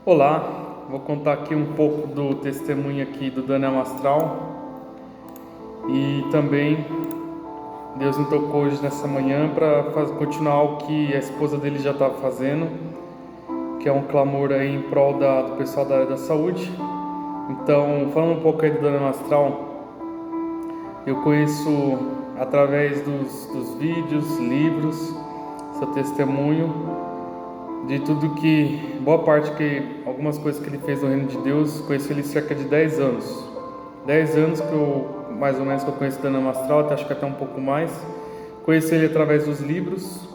Olá, vou contar aqui um pouco do testemunho aqui do Daniel Mastral e também Deus me tocou hoje nessa manhã para continuar o que a esposa dele já estava fazendo, que é um clamor aí em prol do pessoal da área da saúde. Então, falando um pouco aí do Daniel Mastral, eu conheço através dos vídeos, livros, seu testemunho, de tudo que, boa parte algumas coisas que ele fez no reino de Deus. Conheci ele cerca de 10 anos. 10 anos que mais ou menos que eu conheço o Daniel Mastral, acho que até um pouco mais. Conheci ele através dos livros,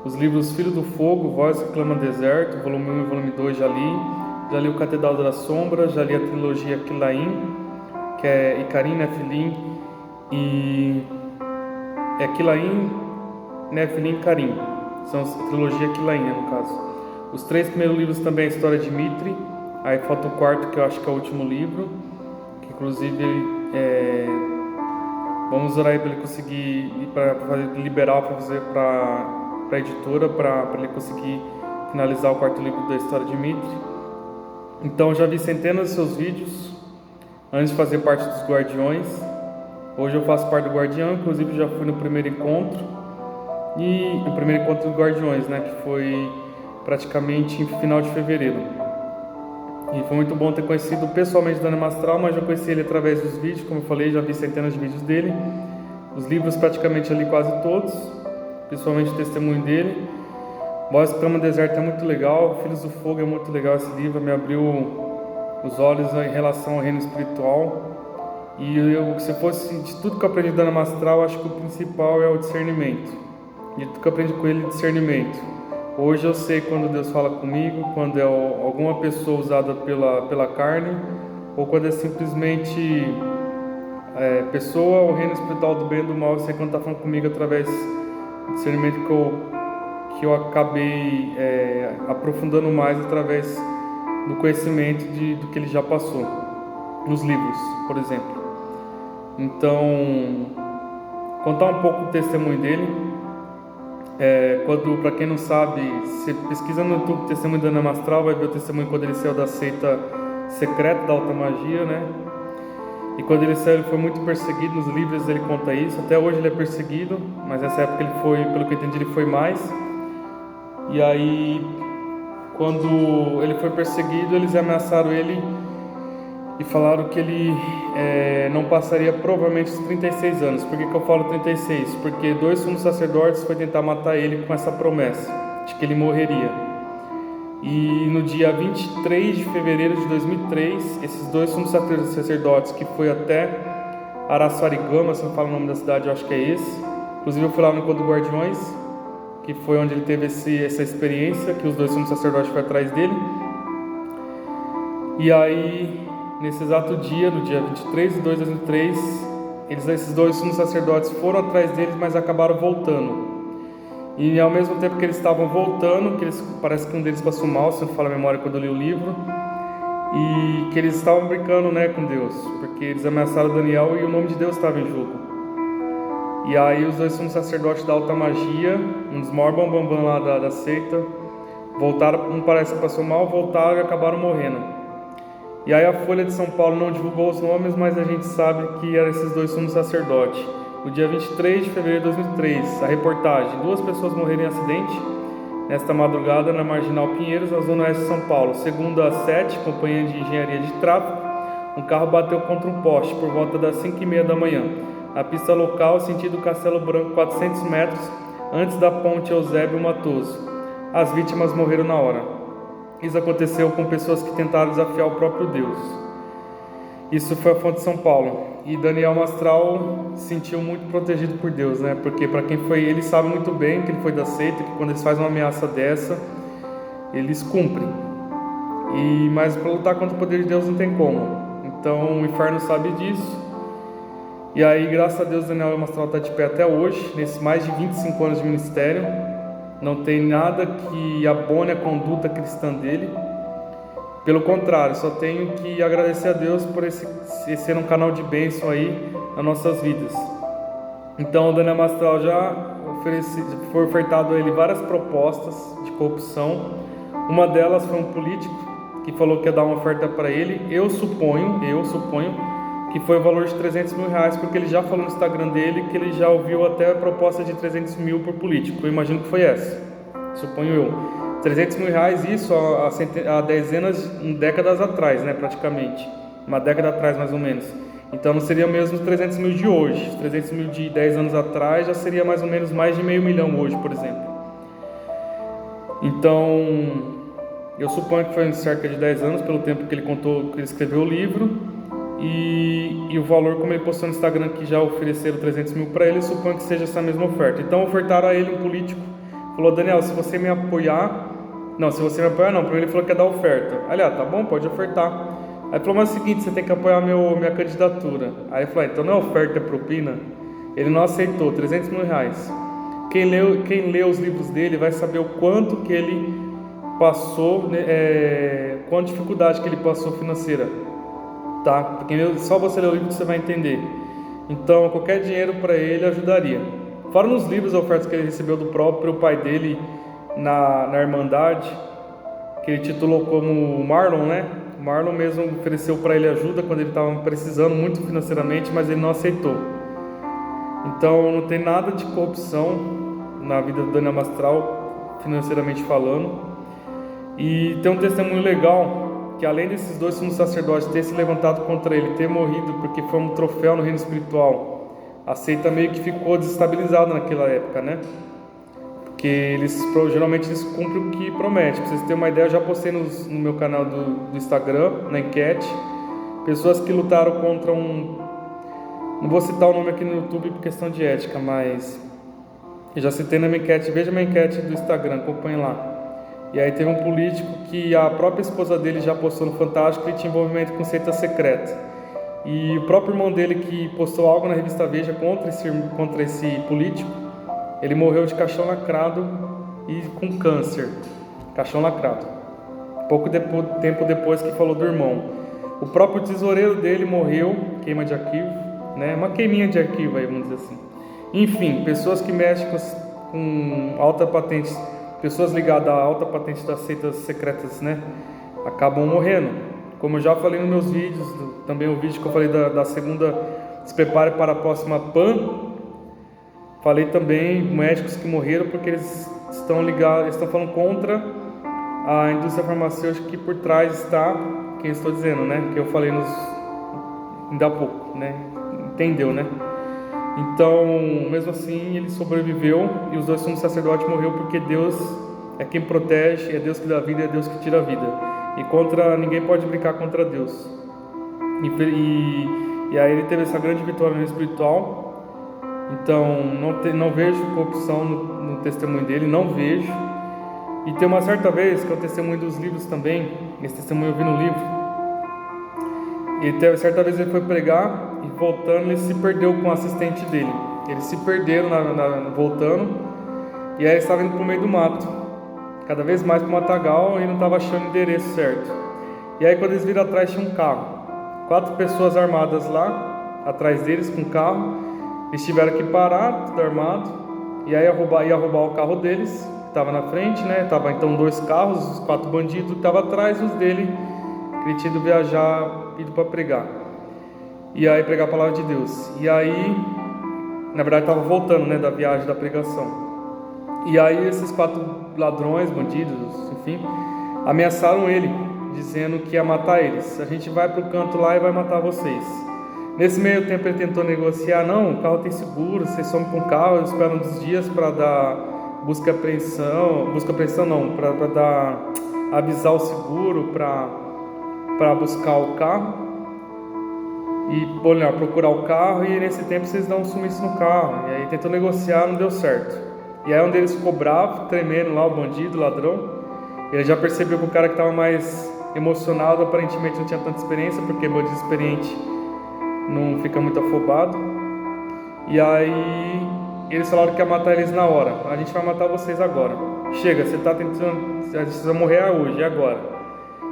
os livros Filho do Fogo, Voz que Clama no Deserto, volume 1 e volume 2 já li o Catedral da Sombra, já li a trilogia Quilaim, que é Icarim, Nefilim e Quilaim, Nefilim e Carim. São a trilogia Quilaim, no caso. Os 3 primeiros livros também é a história de Mitri. Aí falta o 4, que eu acho que é o último livro, que inclusive vamos orar aí para ele conseguir liberar para fazer para a editora, para ele conseguir finalizar o 4º livro da história de Mitri. Então já vi centenas de seus vídeos antes de fazer parte dos Guardiões. Hoje eu faço parte do Guardião, inclusive já fui no primeiro encontro. E o primeiro encontro dos Guardiões, né, que foi praticamente em final de fevereiro. E foi muito bom ter conhecido pessoalmente o Daniel Mastral, mas já conheci ele através dos vídeos, como eu falei, já vi centenas de vídeos dele. Os livros praticamente ali quase todos, principalmente o testemunho dele. Voz que Clama no Deserto é muito legal, Filhos do Fogo é muito legal esse livro, me abriu os olhos em relação ao reino espiritual. E se fosse de tudo que eu aprendi do Daniel Mastral, acho que o principal é o discernimento. De tudo que eu aprendi com ele, discernimento. Hoje eu sei quando Deus fala comigo, quando é alguma pessoa usada pela carne, ou quando é simplesmente pessoa ou reino espiritual do bem e do mal. Eu sei quando está falando comigo através do discernimento que eu acabei aprofundando mais através do conhecimento do que ele já passou, nos livros, por exemplo. Então, contar um pouco do testemunho dele. Para quem não sabe, você pesquisa no YouTube o testemunho do Daniel Mastral, vai ver o testemunho quando ele saiu da seita secreta da alta magia, né? E quando ele saiu, ele foi muito perseguido. Nos livros ele conta isso. Até hoje ele é perseguido, mas nessa época ele foi, pelo que eu entendi, ele foi mais. E aí, quando ele foi perseguido, eles ameaçaram ele e falaram que ele não passaria provavelmente os 36 anos. Por que eu falo 36? Porque 2 sumos sacerdotes foi tentar matar ele com essa promessa de que ele morreria. E no dia 23 de fevereiro de 2003, esses 2 sumos sacerdotes, que foi até Araçariguama, se não falo o nome da cidade, eu acho que é esse. Inclusive eu fui lá no Encontro dos Guardiões, que foi onde ele teve essa experiência, que os 2 sumos sacerdotes foram atrás dele. E aí, nesse exato dia, no dia 23 de 2 de 2003, esses 2 sumos sacerdotes foram atrás deles, mas acabaram voltando. E ao mesmo tempo que eles estavam voltando, parece que um deles passou mal, se não falo a memória quando eu li o livro, e que eles estavam brincando, né, com Deus, porque eles ameaçaram Daniel e o nome de Deus estava em jogo. E aí os 2 sumos sacerdotes da alta magia, um dos maiores bambambam lá da seita, voltaram, um parece que passou mal, voltaram e acabaram morrendo. E aí a Folha de São Paulo não divulgou os nomes, mas a gente sabe que eram esses 2 sumos sacerdotes. No dia 23 de fevereiro de 2003, a reportagem: 2 pessoas morreram em acidente nesta madrugada na Marginal Pinheiros, na zona oeste de São Paulo. Segundo a 7, Companhia de Engenharia de Tráfego, um carro bateu contra um poste por volta das 5h30 da manhã. A pista local, sentido Castelo Branco, 400 metros antes da ponte Eusébio Matoso. As vítimas morreram na hora. Isso aconteceu com pessoas que tentaram desafiar o próprio Deus. Isso foi a fonte de São Paulo. E Daniel Mastral se sentiu muito protegido por Deus, né? Porque para quem foi ele, sabe muito bem que ele foi da seita, que quando eles fazem uma ameaça dessa, eles cumprem. Mas para lutar contra o poder de Deus não tem como. Então o inferno sabe disso. E aí, graças a Deus, Daniel Mastral está de pé até hoje, nesses mais de 25 anos de ministério. Não tem nada que abone a conduta cristã dele. Pelo contrário, só tenho que agradecer a Deus por esse ser um canal de bênção aí nas nossas vidas. Então, o Daniel Mastral já foi ofertado a ele várias propostas de corrupção. Uma delas foi um político que falou que ia dar uma oferta para ele. Eu suponho que foi o valor de 300 mil reais, porque ele já falou no Instagram dele que ele já ouviu até a proposta de 300 mil por político. Eu imagino que foi essa, suponho eu. 300 mil reais, isso há dezenas, décadas atrás, né, praticamente. Uma década atrás, mais ou menos. Então não seria mesmo os 300 mil de hoje. Os 300 mil de 10 anos atrás já seria mais ou menos mais de meio milhão hoje, por exemplo. Então, eu suponho que foi em cerca de 10 anos, pelo tempo que ele contou, que ele escreveu o livro. E o valor, como ele postou no Instagram, que já ofereceram 300 mil para ele, suponho que seja essa mesma oferta. Então ofertaram a ele um político, falou: Daniel, se você me apoiar... Não, se você me apoiar não, primeiro ele falou que ia dar oferta. Aliás, tá bom, pode ofertar. Aí falou: mas é o seguinte, você tem que apoiar minha candidatura. Aí eu falei: então não é oferta, é propina? Ele não aceitou, 300 mil reais. Quem lê os livros dele vai saber o quanto que ele passou, quanta dificuldade que ele passou financeira, tá? Porque só você ler o livro que você vai entender. Então qualquer dinheiro para ele ajudaria. Fora nos livros, as ofertas que ele recebeu do próprio pai dele na Irmandade, que ele titulou como Marlon, né? O Marlon mesmo ofereceu para ele ajuda quando ele estava precisando muito financeiramente, mas ele não aceitou. Então não tem nada de corrupção na vida do Daniel Mastral, financeiramente falando. E tem um testemunho legal, que além desses dois sumos sacerdotes ter se levantado contra ele, ter morrido porque foi um troféu no reino espiritual, a seita meio que ficou desestabilizada naquela época, né? Porque geralmente eles cumprem o que prometem. Pra vocês terem uma ideia, eu já postei no meu canal do Instagram, na enquete, pessoas que lutaram contra não vou citar o nome aqui no YouTube por questão de ética, mas eu já citei na minha enquete, veja minha enquete do Instagram, acompanhe lá. E aí teve um político que a própria esposa dele já postou no Fantástico que ele tinha envolvimento com seita secreta. E o próprio irmão dele, que postou algo na revista Veja contra esse político, ele morreu de caixão lacrado e com câncer. Caixão lacrado. Tempo depois que falou do irmão. O próprio tesoureiro dele morreu, queima de arquivo, né? Uma queiminha de arquivo aí, vamos dizer assim. Enfim, pessoas que mexem com alta patente, pessoas ligadas à alta patente das seitas secretas, né? Acabam morrendo. Como eu já falei nos meus vídeos, também o vídeo que eu falei da segunda, se prepare para a próxima PAN. Falei também médicos que morreram porque eles estão ligados, eles estão falando contra a indústria farmacêutica, que por trás está quem eu estou dizendo, né? Que eu falei ainda há pouco, né? Entendeu, né? Então, mesmo assim, ele sobreviveu e os dois sumos sacerdotes morreram porque Deus é quem protege, é Deus que dá vida, é Deus que tira a vida. E ninguém pode brincar contra Deus. E aí ele teve essa grande vitória no espiritual. Então, não vejo corrupção no testemunho dele, não vejo. E tem uma certa vez, que é o testemunho dos livros também, esse testemunho eu vi no livro, e certa vez ele foi pregar, e voltando ele se perdeu com o assistente dele. Eles se perderam voltando, e aí ele estava indo para o meio do mato, cada vez mais para o matagal, e não estava achando o endereço certo. E aí quando eles viram atrás, tinha um carro, 4 pessoas armadas lá, atrás deles com o carro. Eles tiveram que parar, tudo armado, e aí ia roubar o carro deles, que estava na frente, né? Tava então 2 carros, os 4 bandidos que estavam atrás, os dele, que ele tinha ido viajar, ido para pregar. E aí pregar a palavra de Deus. E aí, na verdade, estava voltando, né, da viagem da pregação. E aí esses 4 ladrões, bandidos, enfim, ameaçaram ele, dizendo que ia matar eles. A gente vai para o canto lá e vai matar vocês. Nesse meio tempo ele tentou negociar: não, o carro tem seguro, vocês somem com o carro, esperam uns dias para dar busca e apreensão não, para avisar o seguro, para buscar o carro e procurar o carro, e nesse tempo vocês dão um sumiço no carro. E aí tentou negociar, não deu certo. E aí um deles ficou bravo, tremendo lá, o bandido, o ladrão. Ele já percebeu que o cara que estava mais emocionado aparentemente não tinha tanta experiência, porque meu desexperiente não fica muito afobado. E aí eles falaram que ia matar eles na hora. A gente vai matar vocês agora. Chega, você está tentando, a gente precisa morrer hoje, e agora?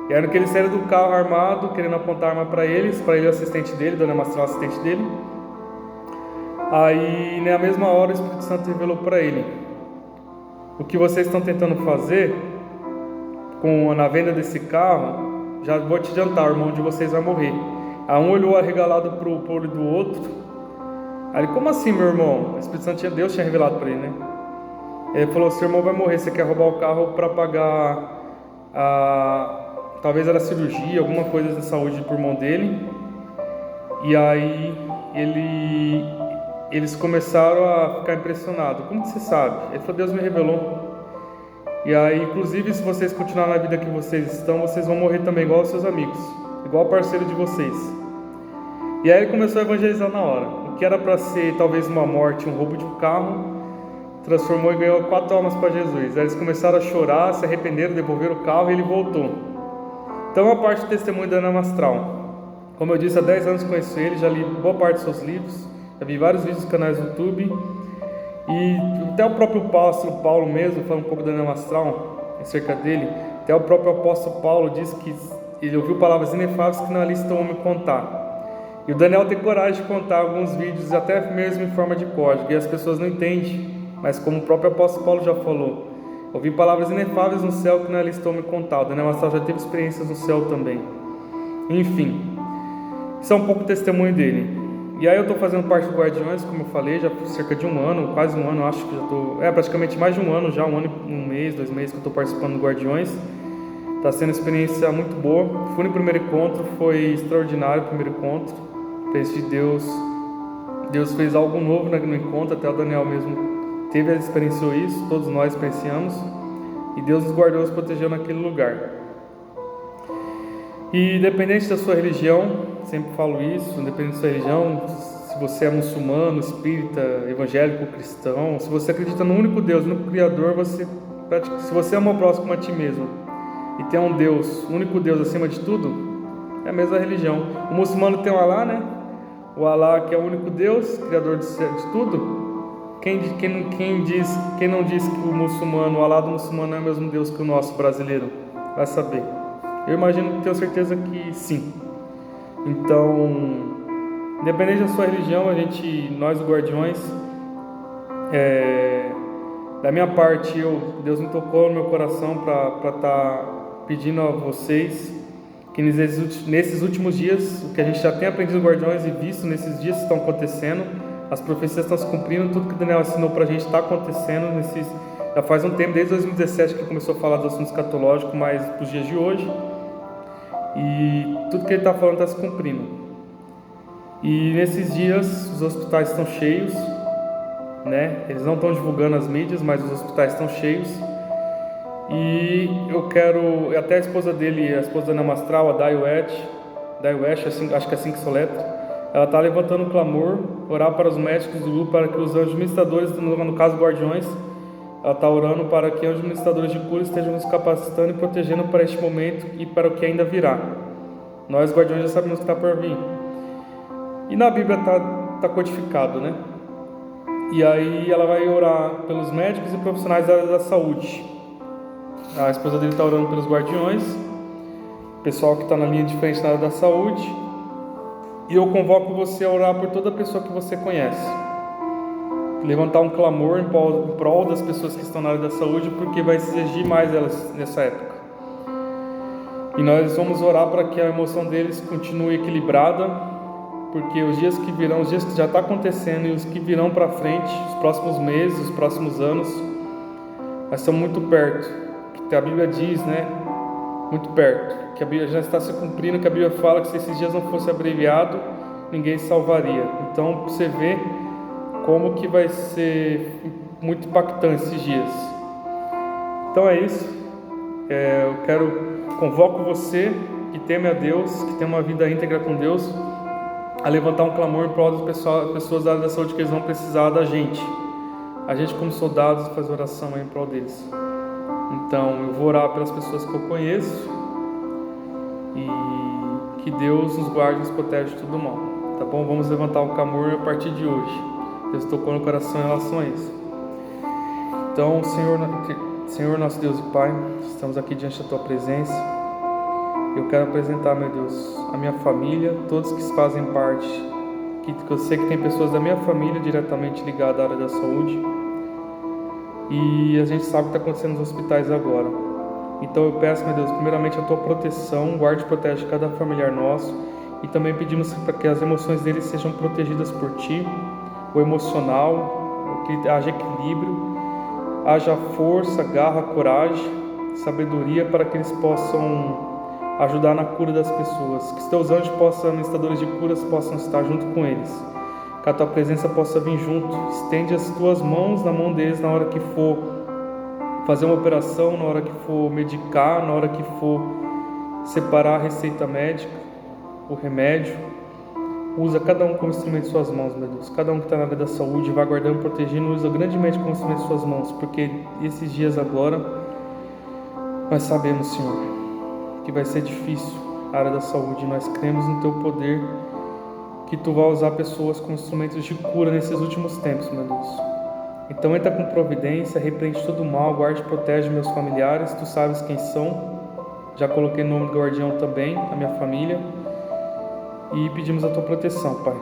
E aí no que eles saíram do carro armado, querendo apontar a arma para ele e o assistente dele, Dona Mastral, o assistente dele. Aí na mesma hora o Espírito Santo revelou para ele: o que vocês estão tentando fazer na venda desse carro já vou te adiantar, o irmão de vocês vai morrer. Aí um olhou arregalado pro olho do outro. Aí ele, como assim, meu irmão? O Espírito Santo, Deus tinha revelado para ele, né? Ele falou, seu irmão vai morrer, você quer roubar o carro para pagar talvez era cirurgia, alguma coisa de saúde pro irmão dele. E aí eles começaram a ficar impressionados. Como que você sabe? Ele falou, Deus me revelou. E aí, inclusive, se vocês continuarem na vida que vocês estão, vocês vão morrer também, igual os seus amigos, igual o parceiro de vocês. E aí ele começou a evangelizar na hora. O que era para ser talvez uma morte, um roubo de um carro, transformou e ganhou 4 almas para Jesus. Aí eles começaram a chorar, se arrependeram, devolveram o carro e ele voltou. Então, a parte do testemunho da Ana Mastral. Como eu disse, há 10 anos conheço ele, já li boa parte dos seus livros, já vi vários vídeos nos canais do YouTube. E até o próprio apóstolo Paulo mesmo, falando um pouco da Ana Mastral, acerca dele, até o próprio apóstolo Paulo disse que ele ouviu palavras inefáveis que não é lícito ao homem contar. E o Daniel tem coragem de contar alguns vídeos, até mesmo em forma de código, e as pessoas não entendem, mas como o próprio apóstolo Paulo já falou, ouvi palavras inefáveis no céu que não é lícito ao homem contar. O Daniel Mastral já teve experiências no céu também. Enfim, isso é um pouco o testemunho dele. E aí eu estou fazendo parte do Guardiões, como eu falei, já por cerca de um ano, quase um ano, acho que já estou... praticamente mais de um ano já, um ano e um mês, 2 meses que eu estou participando do Guardiões. Está sendo uma experiência muito boa. Fui no primeiro encontro, foi extraordinário o primeiro encontro. Pense de Deus. Deus fez algo novo no encontro, até o Daniel mesmo experienciou isso, todos nós experienciamos. E Deus nos guardou, nos protegeu naquele lugar. E independente da sua religião, sempre falo isso, independente da sua religião, se você é muçulmano, espírita, evangélico, cristão, se você acredita no único Deus, no único Criador, se você ama o próximo a ti mesmo e tem um Deus, o único Deus acima de tudo, é a mesma religião. O muçulmano tem o Alá, né? O Alá que é o único Deus, Criador de tudo. Quem não diz que o muçulmano, o Alá do muçulmano é o mesmo Deus que o nosso brasileiro? Vai saber. Eu imagino, tenho certeza que sim. Então, independente da sua religião, nós Guardiões, da minha parte, Deus me tocou no meu coração para estar pedindo a vocês que nesses últimos dias, o que a gente já tem aprendido no Guardiões e visto nesses dias que estão acontecendo, as profecias estão se cumprindo, tudo que o Daniel ensinou para a gente está acontecendo já faz um tempo, desde 2017 que começou a falar dos assuntos escatológicos, mas para os dias de hoje. E tudo que ele está falando está se cumprindo. E nesses dias os hospitais estão cheios, né? Eles não estão divulgando as mídias, mas os hospitais estão cheios. E até a esposa dele, a esposa da Ana Mastral, a Daiwesh, acho que é assim que soletra, ela está levantando um clamor, orar para os médicos do grupo, para que os anjos ministradores, no caso Guardiões, ela está orando para que anjos ministradores de cura estejam nos capacitando e protegendo para este momento e para o que ainda virá. Nós, Guardiões, já sabemos o que está por vir. E na Bíblia está codificado, né? E aí ela vai orar pelos médicos e profissionais da área da saúde. A esposa dele está orando pelos Guardiões, pessoal que está na linha de frente na área da saúde. E eu convoco você a orar por toda pessoa que você conhece. Levantar um clamor em prol das pessoas que estão na área da saúde, porque vai exigir mais elas nessa época. E nós vamos orar para que a emoção deles continue equilibrada, porque os dias que virão, os dias que já está acontecendo e os que virão para frente, os próximos meses, os próximos anos, nós estamos muito perto, que a Bíblia diz, né? Muito perto, que a Bíblia já está se cumprindo, que a Bíblia fala que se esses dias não fosse abreviado, ninguém se salvaria. Então você vê como que vai ser muito impactante esses dias. Então é isso. Convoco você que teme a Deus, que tem uma vida íntegra com Deus, a levantar um clamor em prol das pessoas da área da saúde, que eles vão precisar da gente. A gente, como soldados, faz oração aí em prol deles. Então eu vou orar pelas pessoas que eu conheço e que Deus nos guarde e nos protege de todo mal. Tá bom? Vamos levantar um clamor a partir de hoje. Deus tocou no coração em relação a isso. Então, Senhor nosso Deus e Pai, estamos aqui diante da Tua presença. Eu quero apresentar, meu Deus, a minha família, todos que fazem parte, que eu sei que tem pessoas da minha família diretamente ligadas à área da saúde. E a gente sabe o que está acontecendo nos hospitais agora. Então eu peço, meu Deus, primeiramente a tua proteção, guarde e protege cada familiar nosso, e também pedimos para que as emoções deles sejam protegidas por ti, o emocional, que haja equilíbrio, haja força, garra, coragem, sabedoria para que eles possam ajudar na cura das pessoas, que os teus anjos possam, administradores de curas, possam estar junto com eles, que a tua presença possa vir junto. Estende as tuas mãos na mão deles na hora que for fazer uma operação, na hora que for medicar, na hora que for separar a receita médica, o remédio. Usa cada um como instrumento de suas mãos, meu Deus. Cada um que está na área da saúde, vai guardando, protegendo, usa grandemente como instrumento de suas mãos, porque esses dias agora nós sabemos, Senhor, que vai ser difícil a área da saúde. Nós cremos no teu poder, que tu vai usar pessoas como instrumentos de cura nesses últimos tempos, meu Deus. Então entra com providência, repreende todo o mal, guarde e protege meus familiares, tu sabes quem são. Já coloquei o nome do guardião também, a minha família, e pedimos a tua proteção, Pai.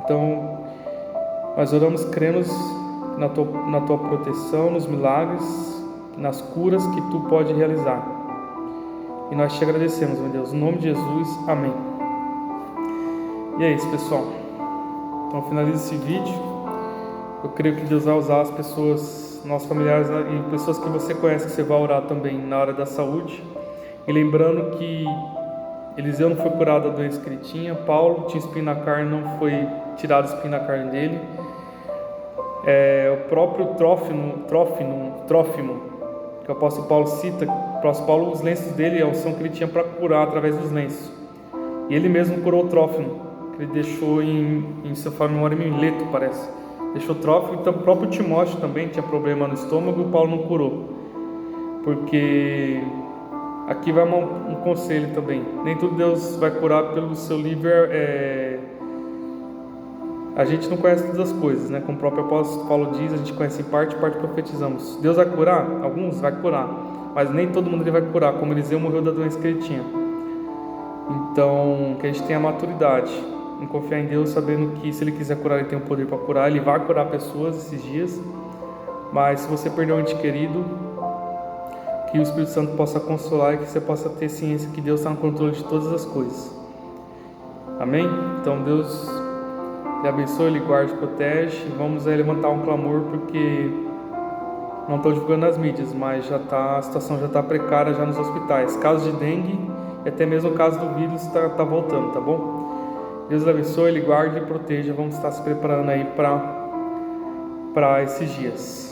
Então nós oramos, cremos na tua proteção, nos milagres, nas curas que tu pode realizar. E nós te agradecemos, meu Deus, em nome de Jesus, amém. E é isso, pessoal. Então finaliza esse vídeo. Eu creio que Deus vai usar as pessoas, nossos familiares e pessoas que você conhece, que você vai orar também na área da saúde. E lembrando que Eliseu não foi curado da doença que ele tinha, Paulo tinha espinho na carne, não foi tirado o espinho na carne dele. O próprio Trófimo, que o apóstolo Paulo cita, o apóstolo Paulo, os lenços dele, a unção que ele tinha para curar através dos lenços. E ele mesmo curou o Trófimo, que ele deixou se eu falar memória, em Mileto, parece. Deixou Trófimo. Então o próprio Timóteo também tinha problema no estômago e o Paulo não curou. Porque aqui vai um conselho também. Nem tudo Deus vai curar pelo seu livre. A gente não conhece todas as coisas, né? Como o próprio apóstolo Paulo diz, a gente conhece em parte profetizamos. Deus vai curar? Alguns vai curar, mas nem todo mundo ele vai curar, como Eliseu morreu da doença que ele tinha. Então, que a gente tenha maturidade em confiar em Deus, sabendo que se Ele quiser curar, Ele tem o poder para curar. Ele vai curar pessoas esses dias. Mas se você perdeu um ente querido, que o Espírito Santo possa consolar e que você possa ter ciência que Deus está no controle de todas as coisas. Amém? Então Deus lhe abençoe, Ele guarde e protege. Vamos levantar um clamor, porque não estou divulgando nas mídias, mas a situação já está precária já nos hospitais. Casos de dengue e até mesmo o caso do vírus está voltando, tá bom? Deus abençoe, Ele guarde e proteja. Vamos estar se preparando aí para esses dias.